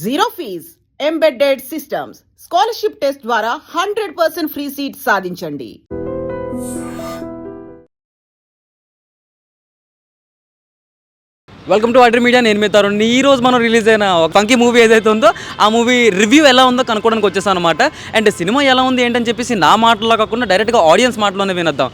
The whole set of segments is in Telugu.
Zero fees embedded systems scholarship test ద్వారా 100% ఫ్రీ సీట్ సాధించండి. Welcome to Adri media. నేను మీ తరుణ్. ఈ రోజు మనం రిలీజ్ అయిన ఒక ఫంకీ మూవీ ఏదైతే ఉందో ఆ మూవీ రివ్యూ ఎలా ఉందో కనుక్కోవడానికి వచ్చేసాను అనమాట. అండ్ సినిమా ఎలా ఉంది ఏంటని చెప్పేసి నా మాటల్లో కాకుండా డైరెక్ట్గా ఆడియన్స్ మాటలోనే వినొద్దాం.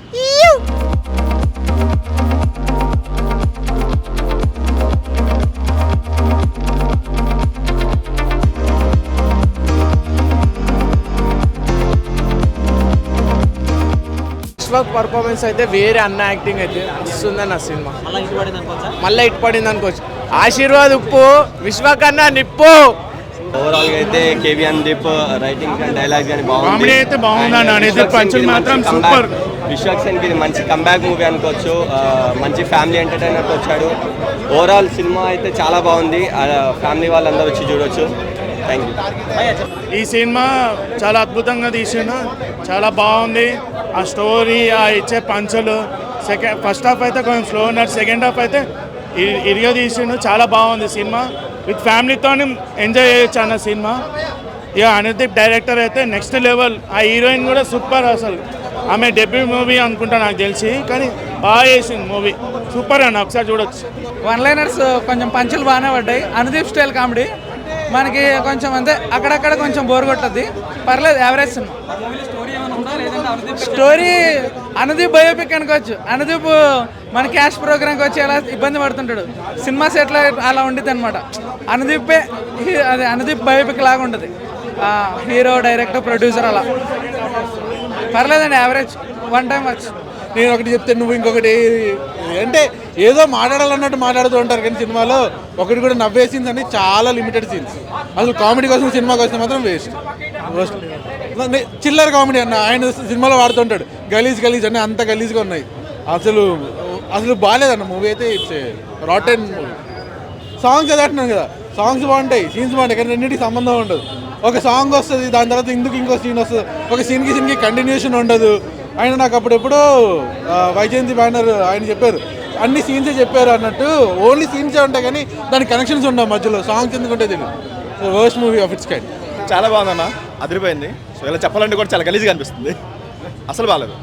పర్ఫార్మెన్స్ అయితే వేరే, అన్న యాక్టింగ్ అయితే ఇస్తుందని ఆ సినిమా మళ్ళీ ఇటు పడింది అనుకోవచ్చు. ఆశీర్వాద్ ఉప్పు, విశ్వకన్నా నిప్పు. ఓవరాల్ గా అయితే కేవీఎన్ దీప్ రైటింగ్ అండ్ డైలాగ్స్ కానీ కామెడీ అయితే బాగుందన్న. పంచులు మాత్రం సూపర్. విశ్వక్ సేన్ కి ఇది మంచి కంబ్యాక్ మూవీ అనుకోవచ్చు. మంచి ఫ్యామిలీ ఎంటర్టైనర్ వచ్చాడు. ఓవరాల్ సినిమా అయితే చాలా బాగుంది. ఫ్యామిలీ వాళ్ళందరూ వచ్చి చూడొచ్చు. Thank you. ఈ సినిమా చాలా అద్భుతంగా తీసిండు, చాలా బాగుంది. ఆ స్టోరీ, ఆ ఇచ్చే పంచులు, ఫస్ట్ హాఫ్ అయితే కొంచెం స్లో ఉన్నట్టు, సెకండ్ హాఫ్ అయితే ఇరిగా తీసిండు. చాలా బాగుంది సినిమా. విత్ ఫ్యామిలీతో ఎంజాయ్ చేయొచ్చు అన్న సినిమా. ఇక అనుదీప్ డైరెక్టర్ అయితే నెక్స్ట్ లెవెల్. ఆ హీరోయిన్ కూడా సూపర్. అసలు ఆమె డెబ్యూ మూవీ అనుకుంటా నాకు తెలిసి, కానీ బాగా చేసింది మూవీ. సూపర్ అన్న, ఒకసారి చూడొచ్చు. వన్ లైనర్స్ కొంచెం పంచులు బాగానే పడ్డాయి. అనుదీప్ స్టైల్ కామెడీ మనకి కొంచెం అంతే, అక్కడక్కడ కొంచెం బోర్ కొట్టద్ది. పర్లేదు, average cinema. Story Anudeep biopic అనుకోవచ్చు. అనుదీప్ మన క్యాష్ ప్రోగ్రామ్కి వచ్చి ఎలా ఇబ్బంది పడుతుంటాడు, సినిమా సెట్లో అలా ఉండిద్ది అనమాట. అనుదీపే అదే అనుదీప్ బయోపిక్ లాగా ఉంటుంది. హీరో, డైరెక్టర్, ప్రొడ్యూసర్ అలా. పర్లేదండి, యావరేజ్, వన్ టైం వచ్చి. నేను ఒకటి చెప్తే నువ్వు ఇంకొకటి అంటే ఏదో మాట్లాడాలన్నట్టు మాట్లాడుతూ ఉంటారు, కానీ సినిమాలో ఒకటి కూడా నవ్వే సీన్స్ అంటే చాలా లిమిటెడ్ సీన్స్. అసలు కామెడీ కోసం సినిమాకి వస్తే మాత్రం వేస్ట్. చిల్లర్ కామెడీ అన్న ఆయన సినిమాలో వాడుతుంటాడు. గలీజ్ అని అంత గలీజ్గా ఉన్నాయి. అసలు బాగాలేదన్న మూవీ అయితే. It's rotten movie. సాంగ్స్ అదే అంటున్నాను కదా, సాంగ్స్ బాగుంటాయి, సీన్స్ బాగుంటాయి, కానీ రెండింటికి సంబంధం ఉండదు. ఒక సాంగ్ వస్తుంది, దాని తర్వాత ఇంకో సీన్ వస్తుంది. ఒక సీన్కి కంటిన్యూషన్ ఉండదు. ఆయన నాకు అప్పుడెప్పుడో వైజయంతి బ్యానర్ ఆయన చెప్పారు, అన్ని సీన్సే చెప్పారు అన్నట్టు. ఓన్లీ సీన్సే ఉంటాయి కానీ దానికి కనెక్షన్స్ ఉండవు మధ్యలో. సాంగ్స్ ఎందుకుంటే తెలియదు. Worst movie of it's kind. చాలా బాగుందన్న, అదిరిపోయింది. సో ఇలా చెప్పాలంటే కూడా చాలా గలీజ్గా అనిపిస్తుంది. అసలు బాగాలేదు.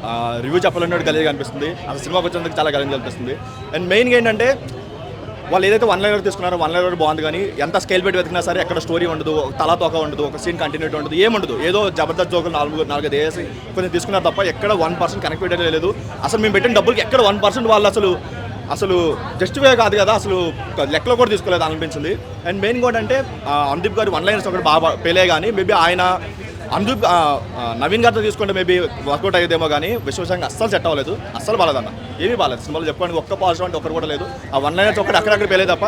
రివ్యూ చెప్పాలంటే కూడా గలీజ్గా అనిపిస్తుంది. అసలు సినిమాకి వచ్చేందుకు చాలా గలీజ్గా అనిపిస్తుంది. అండ్ మెయిన్గా ఏంటంటే వాళ్ళు ఏదైతే వన్ లైనర్ తీసుకున్నారో వన్ లైనర్ బాగుంది, కానీ ఎంత స్కేల్ పెట్టి వెతికినా సరే ఎక్కడ స్టోరీ ఉండదు, తలా తోక ఉండదు, ఒక సీన్ కంటిన్యూటీ ఉండదు, ఏముండదు. ఏదో జబర్దస్త్ జోకులు 4-5 వేసి కొంచెం తీసుకున్నారు తప్ప ఎక్కడ 1% కనెక్టివిటీ లేదు. అసలు మేము పెట్టిన డబ్బులకి ఎక్కడ 1% వాళ్ళు అసలు జస్టిఫై కాదు కదా, అసలు లెక్కలో కూడా తీసుకోలేదు అనిపించింది. అండ్ మెయిన్ కూడా అంటే అనుదీప్ గారు వన్ లైనర్స్ ఒకటి బాగా పేలే, కానీ మేబీ ఆయన అనుదీప్ నవీన్ గారితో తీసుకుంటే మేబీ వర్కౌట్ అయ్యేదేమో, కానీ విశ్వసంగా అస్సలు సెట్ అవ్వలేదు. అస్సలు బాగాలేదన్న, ఏమీ బాగాలేదు. సినిమాలో చెప్పుకోండి ఒక్క పాజిటివ్ అంటే ఒక్కరు కూడా లేదు. ఆ వన్ లైనర్స్ ఒకటి అక్కడక్కడ పేలే తప్ప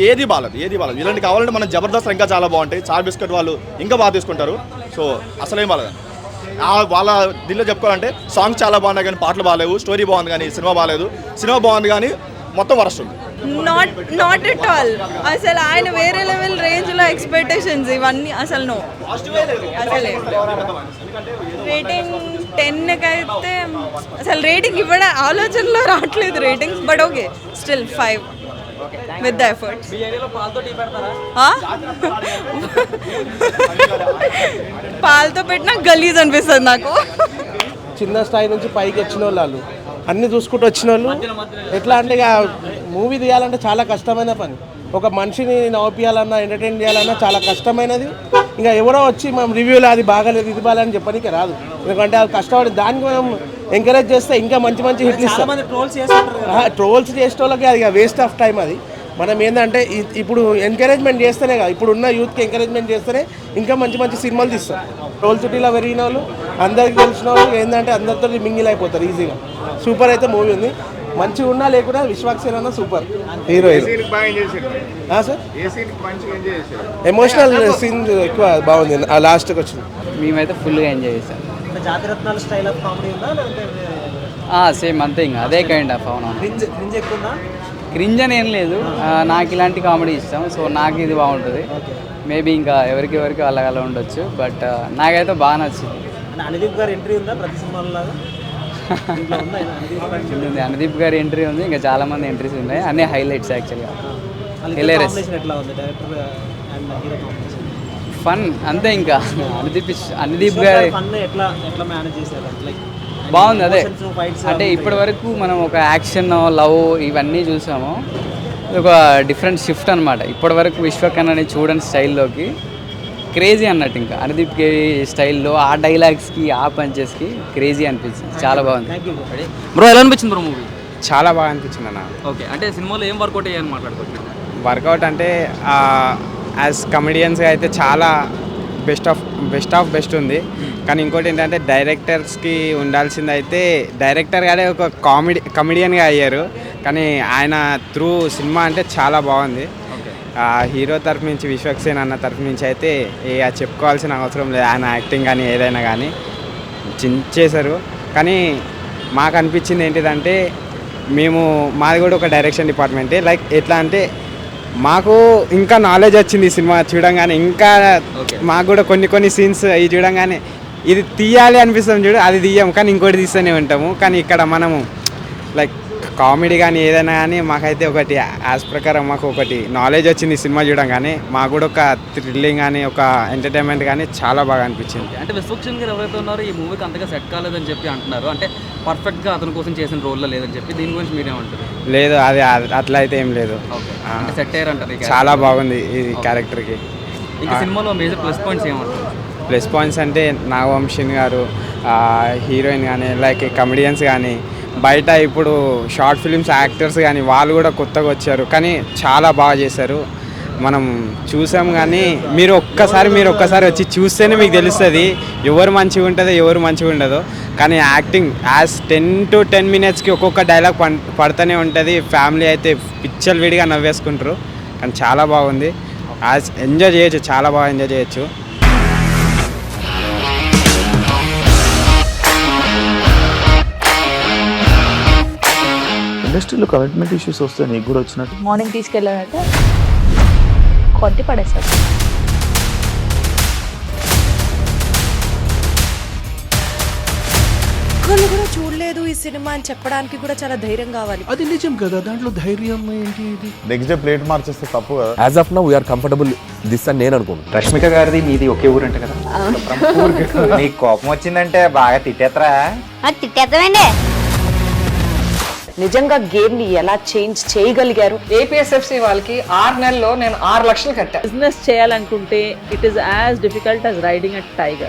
ఏది బాగాలేదు. ఇలాంటి కావాలంటే మనం జబర్దస్త్ ఇంకా చాలా బాగుంటాయి. చార్ బిస్కెట్ వాళ్ళు ఇంకా బాగా తీసుకుంటారు. సో అసలేం బాగాలేదు. వాళ్ళ దీనిలో చెప్పుకోవాలంటే సాంగ్స్ చాలా బాగున్నాయి, కానీ పాటలు బాగాలేవు. స్టోరీ బాగుంది కానీ సినిమా బాగాలేదు. సినిమా బాగుంది కానీ మొత్తం వరస్ట్ ఉంది. Not at all. అసలు ఆయన వేరే లెవెల్ రేంజ్లో ఎక్స్పెక్టేషన్స్ ఇవన్నీ అసలు నో. అసలే రేటింగ్ 10కి అయితే అసలు రేటింగ్ ఇవ్వడం ఆలోచనలో రావట్లేదు ratings. But okay, still 5 with the effort. పాలతో పెట్టినా గలీజ్ అనిపిస్తుంది నాకు. చిన్న స్థాయి నుంచి పైకి వచ్చిన వాళ్ళు అన్నీ చూసుకుంటూ వచ్చిన వాళ్ళు ఎట్లా అంటే ఇక మూవీ తీయాలంటే చాలా కష్టమైన పని. ఒక మనిషిని నవ్వియాలన్నా, ఎంటర్టైన్ చేయాలన్నా చాలా కష్టమైనది. ఇంకా ఎవరో వచ్చి మనం రివ్యూలో అది బాగాలేదు, ఇది బాగాలేదని చెప్పడానికి రాదు. ఎందుకంటే అది కష్టపడి దానికి మనం ఎంకరేజ్ చేస్తే ఇంకా మంచి హిట్లు ఇస్తాం. ట్రోల్స్ చేసే వాళ్ళకి అది వేస్ట్ ఆఫ్ టైం. అది మనం ఏంటంటే ఇప్పుడు ఎంకరేజ్మెంట్ చేస్తేనే కదా, ఇప్పుడు ఉన్న యూత్కి ఎంకరేజ్మెంట్ చేస్తేనే ఇంకా మంచి సినిమాలు తీస్తాం. ట్రోల్ సిటీలో పెరిగిన వాళ్ళు, అందరికి తెలిసిన వాళ్ళు ఏంటంటే అందరితో మింగిల్ అయిపోతారు ఈజీగా. సూపర్ అయితే మూవీ ఉంది. మంచిగా ఉన్నా లేకున్నా విశ్వక్ సేన్ అన్న super hero. Sir emotional scene ఎక్కువ బాగుంది. లాస్ట్కి వచ్చింది. మేమైతే ఫుల్గా ఎంజాయ్ చేసాం. సేమ్ అంతే, ఇంకా అదే కైండ్ ఆఫ్. అవును, క్రింజ్ అని ఏం లేదు. నాకు ఇలాంటి కామెడీ ఇష్టం, సో నాకు ఇది బాగుంటుంది. మేబీ ఇంకా ఎవరికి అలా ఉండొచ్చు, బట్ నాకైతే బాగా నచ్చింది. అనుదీప్ గారి ఎంట్రీ ఉందా ప్రతి సినిమాలో? అనుదీప్ గారి ఎంట్రీ ఉంది, ఇంకా చాలా మంది ఎంట్రీస్ ఉన్నాయి. అన్నీ హైలైట్స్ యాక్చువల్గా. హిలేరియస్ ఎట్లా ఉంది director and hero combination? Fun అంతే. ఇంకా అనుదీప్ గారి ఫన్ ఎట్లా ఎట్లా మేనేజ్ చేశారు? లైక్ బాగుంది. అదే అంటే ఇప్పటి వరకు మనం ఒక యాక్షన్, లవ్ ఇవన్నీ చూసాము. ఇది ఒక డిఫరెంట్ షిఫ్ట్ అనమాట. ఇప్పటి వరకు విశ్వకర్ణని చూడని స్టైల్లోకి క్రేజీ అన్నట్టు. ఇంకా అనుదీప్ కి స్టైల్లో ఆ డైలాగ్స్కి ఆ పంచెస్కి క్రేజీ అనిపించింది. చాలా బాగుంది. బ్రో ఎలా అనిపించింది బ్రో మూవీ? చాలా బాగా అనిపించింది అన్న. ఓకే, అంటే సినిమాలో ఏం వర్కౌట్ అయ్యాయని మాట్లాడుకోవచ్చు. వర్కౌట్ అంటే యాజ్ కమెడియన్స్గా అయితే చాలా బెస్ట్ ఉంది. కానీ ఇంకోటి ఏంటంటే డైరెక్టర్స్కి ఉండాల్సింది అయితే డైరెక్టర్ గానే ఒక కమెడియన్గా అయ్యారు. కానీ ఆయన త్రూ సినిమా అంటే చాలా బాగుంది. హీరో తరఫు నుంచి విశ్వక్సేన్ అన్న తరఫు నుంచి అయితే చెప్పుకోవాల్సిన అవసరం లేదు. ఆయన యాక్టింగ్ కానీ ఏదైనా కానీ చేశారు. కానీ మాకు అనిపించింది ఏంటిదంటే మాది కూడా ఒక డైరెక్షన్ డిపార్ట్మెంటే. లైక్ ఎట్లా అంటే మాకు ఇంకా నాలెడ్జ్ వచ్చింది ఈ సినిమా చూడంగానే. ఇంకా మాకు కూడా కొన్ని సీన్స్ ఇవి చూడంగానే ఇది తీయాలి అనిపిస్తాం చూడు, అది తీయం కానీ ఇంకోటి తీస్తూనే ఉంటాము. కానీ ఇక్కడ మనము లైక్ కామెడీ కానీ ఏదైనా కానీ మాకైతే ఒకటి యాజ్ ప్రకారం మాకు ఒకటి నాలెడ్జ్ వచ్చింది ఈ సినిమా చూడంగానే. మాకు కూడా ఒక థ్రిల్లింగ్ కానీ ఒక ఎంటర్టైన్మెంట్ కానీ చాలా బాగా అనిపించింది. అంటే విశ్వక్సేన్ గారు ఎవరైతే ఉన్నారో ఈ మూవీకి అంతగా సెట్ కాలేదని చెప్పి అంటున్నారు. అంటే పర్ఫెక్ట్గా అతని కోసం చేసిన రోల్లో లేదని చెప్పి దీని గురించి మీరేమంటారు? లేదు, అది అట్లా అయితే ఏం లేదు. సెట్ అయ్యారంటారు. చాలా బాగుంది ఈ క్యారెక్టర్కి. ఇంకా సినిమాలో మేజర్ ప్లస్ పాయింట్స్ ఏమంటారు? ప్లస్ పాయింట్స్ అంటే నాగవంశిన్ గారు, హీరోయిన్ కానీ లైక్ కమెడియన్స్ కానీ, బయట ఇప్పుడు షార్ట్ ఫిలిమ్స్ యాక్టర్స్ కానీ వాళ్ళు కూడా కొత్తగా వచ్చారు. కానీ చాలా బాగా చేశారు. మనం చూసాం. కానీ మీరు ఒక్కసారి వచ్చి చూస్తేనే మీకు తెలుస్తుంది ఎవరు మంచిగా ఉంటుందో ఎవరు మంచిగా ఉండదో. కానీ యాక్టింగ్ యాజ్ 10 to 10 minutesకి ఒక్కొక్క డైలాగ్ పడుతూనే ఉంటుంది. ఫ్యామిలీ అయితే పిచ్చలు విడిగా నవ్వేసుకుంటారు. కానీ చాలా బాగుంది. ఎంజాయ్ చేయొచ్చు, చాలా బాగా ఎంజాయ్ చేయొచ్చు. ఇండస్ట్రీలో కమిట్మెంట్ ఇష్యూస్ వస్తే నీకు కూడా వచ్చినట్టు? మార్నింగ్ తీసుకెళ్ళాడంటే కొట్టి పడేస్తాడు. ఒక్కళ్ళు కూడా చూడలేదు ఈ సినిమా అని చెప్పడానికి కూడా చాలా ధైర్యం కావాలి. అది నిజం కదా, దాంట్లో ధైర్యం ఏంటి? ఇది నెక్స్ట్ డే ప్లేట్ మార్చేస్తే తప్పు కదా. As of now we are comfortable this అని నేను అనుకుంటున్నాను. రష్మిక గారిది మీది ఒకే ఊరు అంటే కదా? నీకు కోపం వచ్చిందంటే బాగా తిట్టేత్తరా? తిట్టేద్దామండి. నిజంగా గేమ్ ని ఎలా చేంజ్ చేయగలిగారు? ఏపీఎస్ఎఫ్సి వాళ్ళకి 6 నెలల్లో నేను 6 లక్షలు కట్టా. బిజినెస్ చేయాలనుకుంటే it is as difficult as riding a tiger.